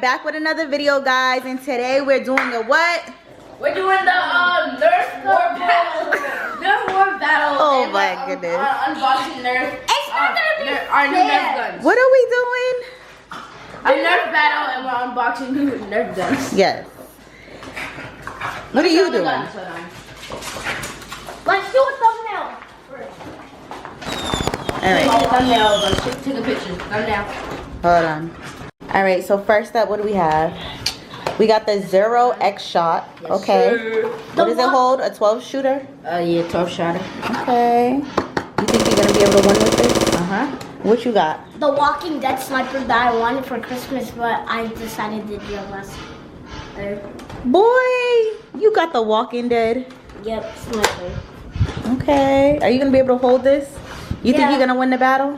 back with another video, guys, and today we're doing a what? We're doing the Nerf War Battle. Nerf War Battle. Oh my goodness. Unboxing Nerf. It's not gonna be our new Nerf guns. What are we doing? A Nerf battle, and we're unboxing new Nerf guns. Yes. What are you doing? Let's do a thumbnail. Alright. Thumbnail, but take a picture. Thumbnail. Hold on. Alright, so first up, what do we have? We got the 0X shot. Yes, okay. Sir. What does it hold? A 12 shooter? Yeah, 12 shooter. Okay. You think you're gonna be able to win with this? Uh-huh. What you got? The Walking Dead sniper that I wanted for Christmas, but I decided to do last. Boy, you got the Walking Dead. Yep, sniper. Okay. Are you gonna be able to hold this? You think you're gonna win the battle?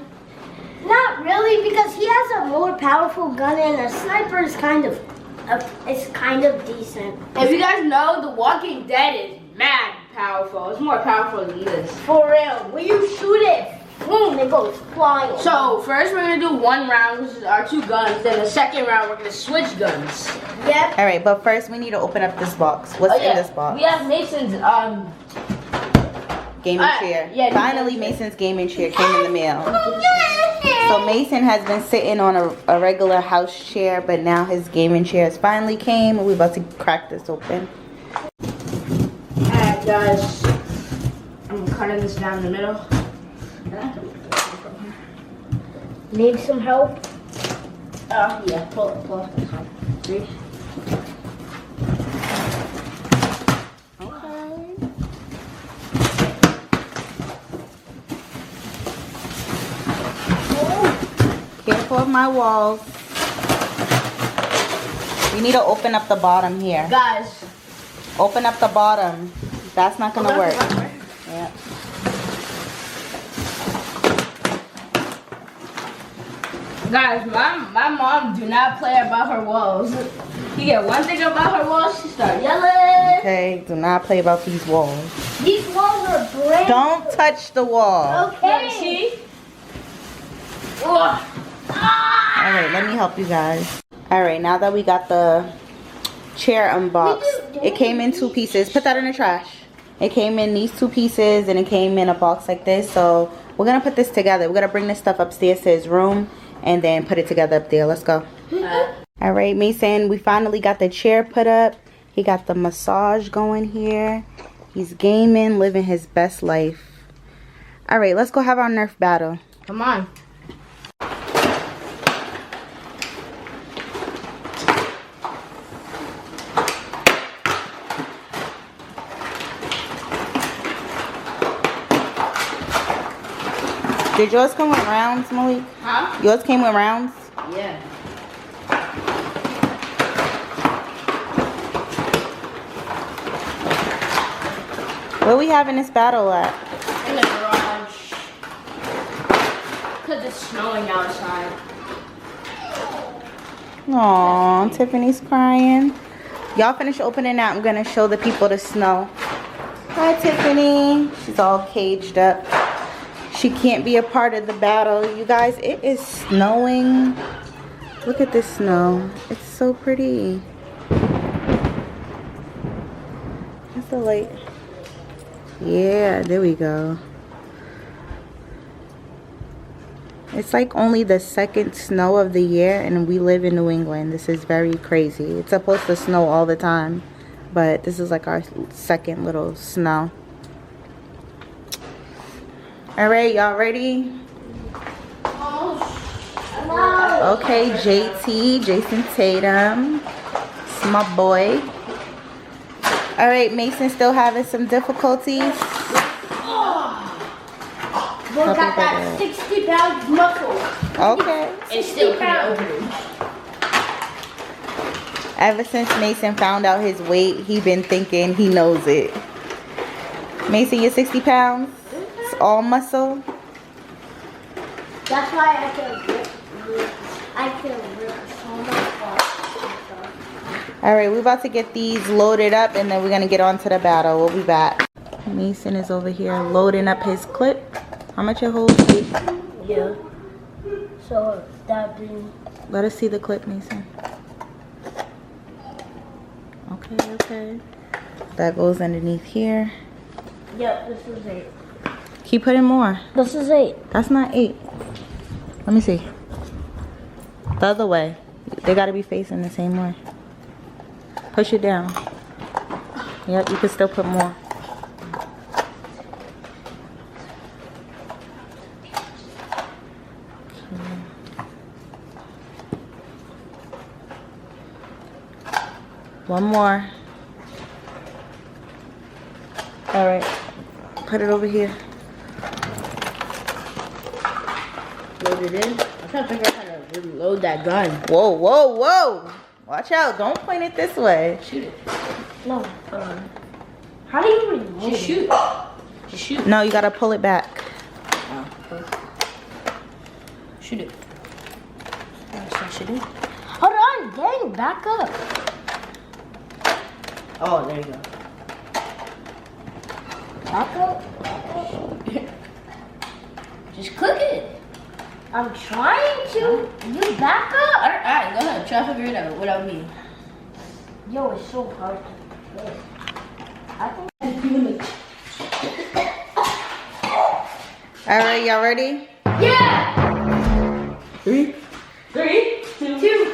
Not really, because he has a more powerful gun, and a sniper is kind of decent. If you guys know, The Walking Dead is mad powerful. It's more powerful than this. For real, when you shoot it, boom, it goes flying. So first we're gonna do one round, which is our 2 guns. Then the second round we're gonna switch guns. Yep. All right, but first we need to open up this box. What's in this box? We have Mason's gaming chair. Yeah, finally, Mason's gaming chair came in the mail. So Mason has been sitting on a regular house chair, but now his gaming chair has finally came, and we're about to crack this open. Alright guys, I'm cutting this down the middle. Need some help? Yeah, pull this one. 3. Careful of my walls. You need to open up the bottom here. Guys, open up the bottom. That's not gonna work. Yeah. Guys, my mom do not play about her walls. You get one thing about her walls, she start yelling. Okay, do not play about these walls. These walls are brand. Don't touch the wall. Okay. See? Alright, let me help you guys. Alright, now that we got the chair unboxed, it came in 2 pieces. Put that in the trash. It came in these 2 pieces, and it came in a box like this. So we're gonna put this together. We're gonna bring this stuff upstairs to his room and then put it together up there. Let's go. Alright, Mason, we finally got the chair put up. He got the massage going here. He's gaming, living his best life. Alright, let's go have our Nerf battle. Come on. Did yours come with rounds, Malik? Huh? Yours came with rounds? Yeah. Where we having this battle at? In the garage. Because it's snowing outside. Aww, Tiffany's crying. Y'all finish opening that. I'm going to show the people the snow. Hi, Tiffany. She's all caged up. She can't be a part of the battle. You guys, it is snowing. Look at this snow. It's so pretty. That's the light. Yeah, there we go. It's like only the 2nd snow of the year, and we live in New England. This is very crazy. It's supposed to snow all the time, but this is like our 2nd little snow. All right, y'all ready? Okay, JT, Jason Tatum. It's my boy. All right, Mason still having some difficulties. We got that 60-pound muscle. Okay. It's still pretty open. Ever since Mason found out his weight, he been thinking he knows it. Mason, you're 60 pounds? It's all muscle? That's why I can rip so much faster. Alright, we're about to get these loaded up, and then we're going to get on to the battle. We'll be back. Mason is over here loading up his clip. How much it holds? Yeah. So that being. Let us see the clip, Mason. Okay. That goes underneath here. Yep, this is 8. Keep putting more. This is 8. That's not 8. Let me see. The other way. They gotta be facing the same way. Push it down. Yep, you can still put more. One more. All right, put it over here. Load it in. I'm trying to figure out how to reload that gun. Whoa, whoa, whoa. Watch out, don't point it this way. Shoot it. No. How do you reload Just it? shoot. Just shoot. No, you gotta pull it back. Oh, shoot it. Shoot it. Hold on, dang, back up. Oh, there you go. Back up. Just click it. I'm trying to. You back up. Alright, go ahead. Try to figure it out without me. Yo, it's so hard to play. I think All right, y'all ready? yeah. 3, 2.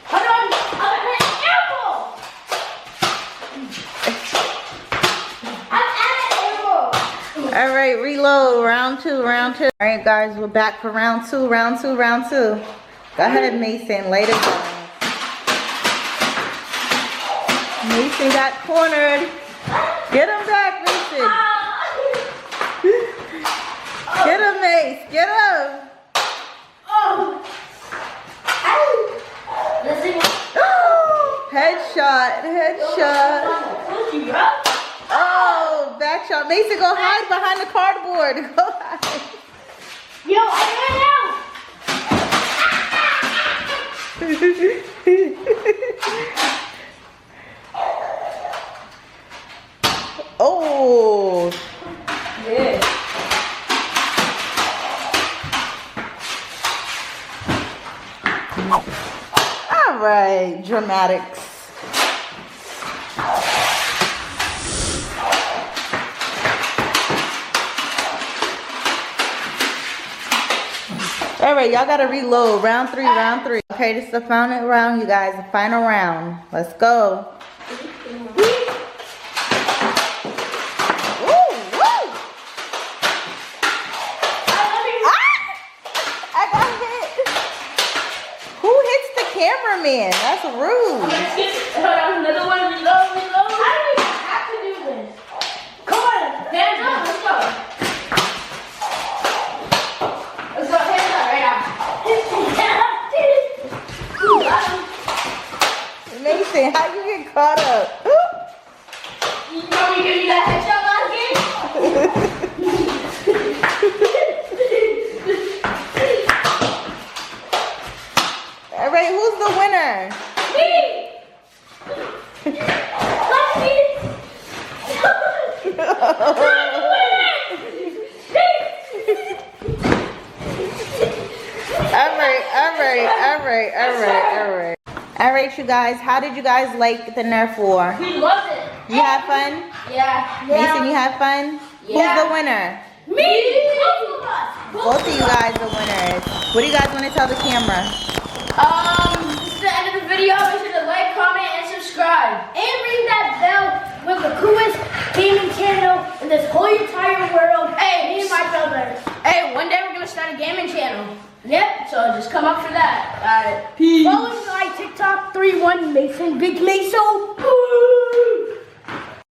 Hold on, I'm at an apple. I'm at an apple. All right, reload. Round 2, round 2. All right, guys, we're back for round 2, round 2, round 2. Go ahead, Mason. Lay it down. Mason got cornered. Get him back, Mason. Get him, Mace. Get him. Headshot. Headshot. Oh, back shot. Mason, go hide behind the cardboard. Go hide. Yo, I ran out. Oh. Yeah. All right, dramatics. All right, y'all gotta reload. Round 3, round 3. Okay, this is the final round, you guys. The final round. Let's go. Cameraman, that's rude. Hold on, another one. Reload. I don't even have to do this. Come on, Hands up. Let's go. Let's go. Hands up right now. Mason, how you get caught up? You want me to give you that headshot last game? All right, who's the winner? me. All right, you guys. How did you guys like the Nerf war? We loved it. You had fun? Yeah. Mason, you had fun? Yeah. Who's the winner? Me. Both of you guys are winners. What do you guys want to tell the camera? This is the end of the video. Make sure to like, comment, and subscribe. And ring that bell with the coolest gaming channel in this whole entire world. Hey, me and my brother. Hey, one day we're gonna start a gaming channel. Yep. So just come up for that. Alright. Peace. Follow my TikTok 31 Mason Big Mason.